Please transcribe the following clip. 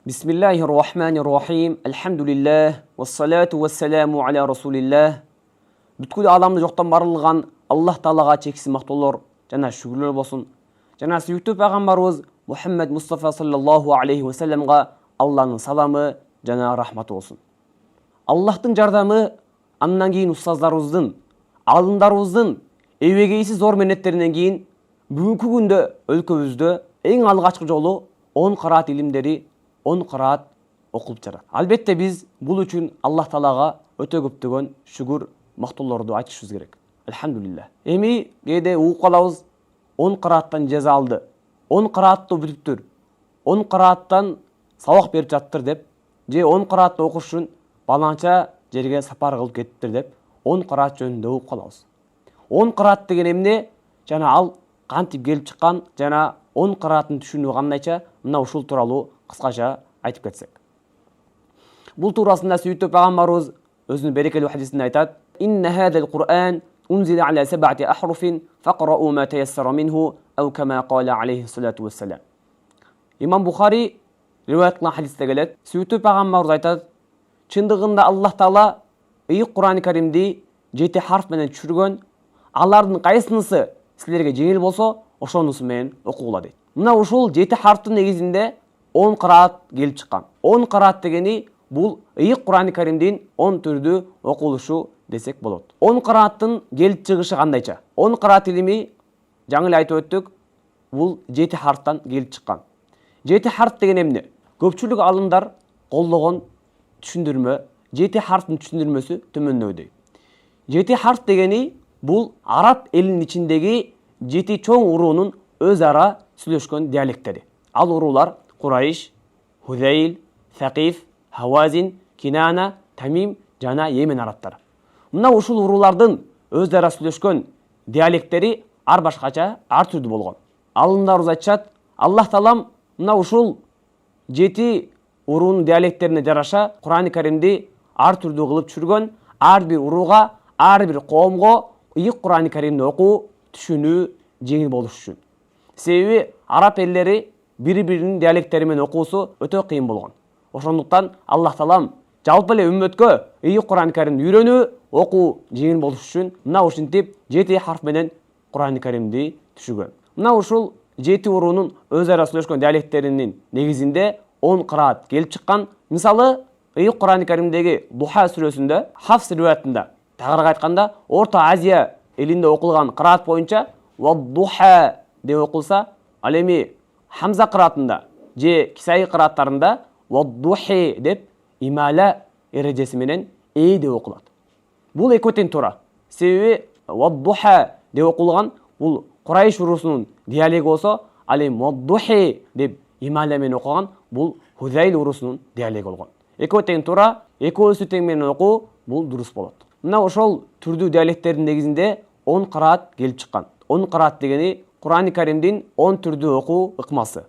Бисмиллахир-рахманир-рахим. Алхамдулиллах. Вассалату вассаламу аля расулиллах. Бүткүл аламды жоктон барылган Аллах Таалага чексиз мактоолор жана шүгүрлөр болсун. Жана сүйүктүү пайгамбарыбыз Мухаммад Мустафа саллаллаху алейхи ва салламга Аллахтын саламы жана рахматы болсун. Аллахтын жардамы андан кийин устаздарыбыздын, алымдарыбыздын эбегейсиз зор менеттеринен кийин бүгүнкү күндө өлкөбүздө эң алгачкы жолу 10 кыраат илимдери 10 кыраат окулуп жатат. Албетте биз бул үчүн Аллах Таалага өтө көптөгөн шүгүр мактоолорду айтышыбыз керек. Алхамдулиллах. Эми кээде угуп калабыз 10 кырааттан жаза алды. 10 кыраатты бүтүптүр. 10 кырааттан сабак берип жаттыр деп, же 10 кыраатты окуш үчүн баланча жерге сапар кылып кетиптир деп 10 кыраат жөнүндө угуп калабыз. 10 кыраат деген эмне? Жана ал кантип келип чыккан, жана 10 кырааттын түшүнүгү кандайча? Мына ушул тууралуу кыскача айтып кетсек. Бул туурасында сүйүктүү пайгамбарыбыз өзүнүн берекелүү хадисинде айтат: "Инна хадал Кур'ан унзила аля саб'ати ахруфин фaqra'u ma tayassara minhu aw kama qala alayhi salatu wassalam." Имам Бухари риваят кылган хадисте келет. Сүйүктүү пайгамбарыбыз айтат: "Чындыгында Аллах Таала ыйык Кур'ан Каримди 7 харф менен түшүргөн. Алардын кайсынысы силерге жеңил болсо, ошонусу менен окугула" дейт. Мына ушул 7 харфтын негизинде 10 кыраат келип чыккан. 10 кыраат дегени бул ыйык Кур'ан Каримдин 10 түрдүү окулушу десек болот. 10 кырааттын келип чыгышы кандайча? 10 кыраат илими жаңы эле айтып өттүк, бул 7 харфтан келип чыккан. 7 харф деген эмне? Көпчүлүк алымдар колдогон түшүндүрмө, 7 харфтын түшүндүрмөсү төмөндөгүдөй. 7 харф дегени бул араб элинин ичиндеги 7 чоң уруунун өз ара сүйлөшкөн диалекттери. Ал уруулар Курайш, Хузейл, Сакиф, Хавазин, Кинана, Тамим жана Йемен арабтары. Мына ушул уруулардын өз ара сүйлөшкөн диалекттери ар башкача, ар түрдүү болгон. Алымдарыбыз айтышат, Аллах Таалам мына ушул 7 уруунун диалекттерине жараша Кур'ан Каримди ар түрдүү кылып түшүргөн. Ар бир урууга, ар бир коомго ыйык Кур'ан Каримди окуу, түшүнүү жеңил болуш үчүн. Себеби араб элдери бири-биринин диалектери менен окуусу өтө кыйын болгон. Ошондуктан Аллах Таалам жалпы эле үммөткө ыйык Кур'ан Каримди үйрөнүү, окуу жеңил болуш үчүн мына ушинтип 7 харф менен Кур'ан Каримди түшүргөн. Мына ушул 7 уруунун өз ара сүйлөшкөн диалекттеринин негизинде 10 кыраат келип чыккан. Мисалы, ыйык Кур'ан Каримдеги Духа сүрөсүндө, Хафс риваятында тагыраак айтканда, Орто Азия элинде окулган кыраат боюнча «Вад-духа» деп окулса, ал эми Хамза кыраатында же Кисаи кырааттарында «Вад-духи» деп имала эрежеси менен «э» деп окулат. Бул экөө тең туура. Себеби «Вад-духа» деп окулган бул Курайш уруусунун диалеги болсо, ал эми «Вад-духи» деп имала менен окуган бул Хузейл уруусунун диалеги болгон. Экөө тең туура, экөөсү тең менен окуу бул дурус болот. Мына ошол түрдүү диалекттердин негизинде 10 кыраат келип чыккан. 10 кыраат дегени Кур'ан Каримдин 10 түрдүү окуу ыкмасы.